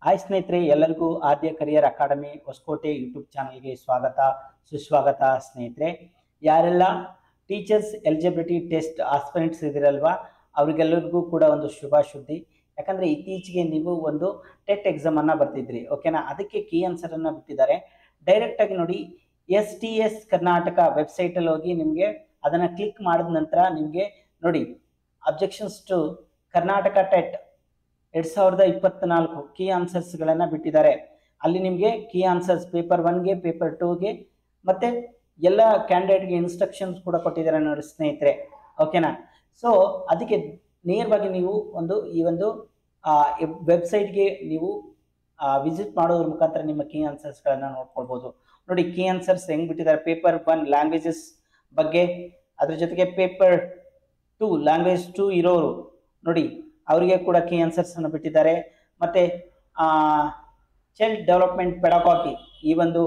Hi ಸ್ನೇಹಿತರೆ, ಎಲ್ಲರಿಗೂ ಆದ್ಯ career academy Hosakote YouTube ಚಾನಲ್ಗೆ ಸ್ವಾಗತ ಸುಸ್ವಾಗತ. ಸ್ನೇಹಿತರೆ, ಯಾರೆಲ್ಲ ಟೀಚರ್ಸ್ ಎಲಿಜಿಬಿಲಿಟಿ ಟೆಸ್ಟ್ ಆಸ್ಪಿರೆಂಟ್ಸ್ ಇದಿರಲ್ವಾ, ಅವರಿಗೆಲ್ಲರಿಗೂ ಕೂಡ ಒಂದು ಶುಭ ಸುದ್ದಿ. ಯಾಕಂದರೆ ಇತ್ತೀಚೆಗೆ ನೀವು ಒಂದು ಟೆಟ್ ಎಕ್ಸಾಮನ್ನು ಬರ್ತಿದ್ರಿ, ಓಕೆನಾ? ಅದಕ್ಕೆ ಕೀ ಆನ್ಸರನ್ನು ಬಿಟ್ಟಿದ್ದಾರೆ. ಡೈರೆಕ್ಟಾಗಿ ನೋಡಿ, STS ಕರ್ನಾಟಕ ವೆಬ್ಸೈಟಲ್ಲಿ ಹೋಗಿ ನಿಮಗೆ ಅದನ್ನು ಕ್ಲಿಕ್ ಮಾಡಿದ ನಂತರ ನಿಮಗೆ ನೋಡಿ objections to Karnataka TET 2024 key ಆನ್ಸರ್ಸ್ಗಳನ್ನು ಬಿಟ್ಟಿದ್ದಾರೆ. ಅಲ್ಲಿ ನಿಮಗೆ ಕೀ ಆನ್ಸರ್ಸ್ ಪೇಪರ್ 1ಗೆ ಪೇಪರ್ 2ಗೆ ಮತ್ತು ಎಲ್ಲ ಕ್ಯಾಂಡಿಡೇಟ್ಗೆ ಇನ್ಸ್ಟ್ರಕ್ಷನ್ಸ್ ಕೂಡ ಕೊಟ್ಟಿದ್ದಾರೆ ನೋಡಿ ಸ್ನೇಹಿತರೆ, ಓಕೆನಾ? ಸೊ ಅದಕ್ಕೆ ನೇರವಾಗಿ ನೀವು ಈ ಒಂದು ವೆಬ್ಸೈಟ್ಗೆ ನೀವು ವಿಸಿಟ್ ಮಾಡೋದ್ರ ಮುಖಾಂತರ ನಿಮ್ಮ ಕೀ ಆನ್ಸರ್ಸ್ಗಳನ್ನು ನೋಡ್ಕೊಳ್ಬೋದು. ನೋಡಿ ಕೀ ಆನ್ಸರ್ಸ್ ಹೆಂಗೆ ಬಿಟ್ಟಿದ್ದಾರೆ. ಪೇಪರ್ 1 ಲ್ಯಾಂಗ್ವೇಜಸ್ ಬಗ್ಗೆ, ಅದ್ರ ಜೊತೆಗೆ ಪೇಪರ್ 2 ಲ್ಯಾಂಗ್ವೇಜ್ 2 ಇರೋರು ನೋಡಿ ಅವರಿಗೆ ಕೂಡ ಕೀ ಆನ್ಸರ್ಸ್ ಅನ್ನು ಬಿಟ್ಟಿದ್ದಾರೆ. ಮತ್ತೆ ಚೈಲ್ಡ್ ಡೆವಲಪ್ಮೆಂಟ್ ಪೆಡಗಾಗಿ ಈ ಒಂದು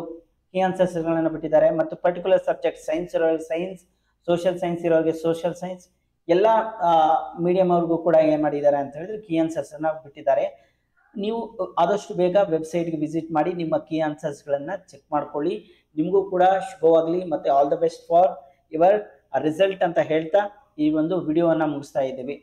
ಕೀ ಆನ್ಸರ್ಸ್ಗಳನ್ನು ಬಿಟ್ಟಿದ್ದಾರೆ. ಮತ್ತು ಪರ್ಟಿಕ್ಯುಲರ್ ಸಬ್ಜೆಕ್ಟ್ ಸೈನ್ಸ್ ಇರೋರಿಗೆ ಸೈನ್ಸ್, ಸೋಷಿಯಲ್ ಸೈನ್ಸ್ ಇರೋರಿಗೆ ಸೋಷಿಯಲ್ ಸೈನ್ಸ್, ಎಲ್ಲ ಮೀಡಿಯಂ ಅವ್ರಿಗೂ ಕೂಡ ಏನು ಮಾಡಿದ್ದಾರೆ ಅಂತ ಹೇಳಿದ್ರೆ ಕೀ ಆನ್ಸರ್ಸ್ ಅನ್ನು ಬಿಟ್ಟಿದ್ದಾರೆ. ನೀವು ಆದಷ್ಟು ಬೇಗ ವೆಬ್ಸೈಟ್ಗೆ ವಿಸಿಟ್ ಮಾಡಿ ನಿಮ್ಮ ಕೀ ಆನ್ಸರ್ಸ್ಗಳನ್ನು ಚೆಕ್ ಮಾಡ್ಕೊಳ್ಳಿ. ನಿಮಗೂ ಕೂಡ ಶುಭವಾಗಲಿ ಮತ್ತು all the best for your result ಅಂತ ಹೇಳ್ತಾ ಈ ಒಂದು ವಿಡಿಯೋವನ್ನು ಮುಗಿಸ್ತಾ ಇದ್ದೀವಿ.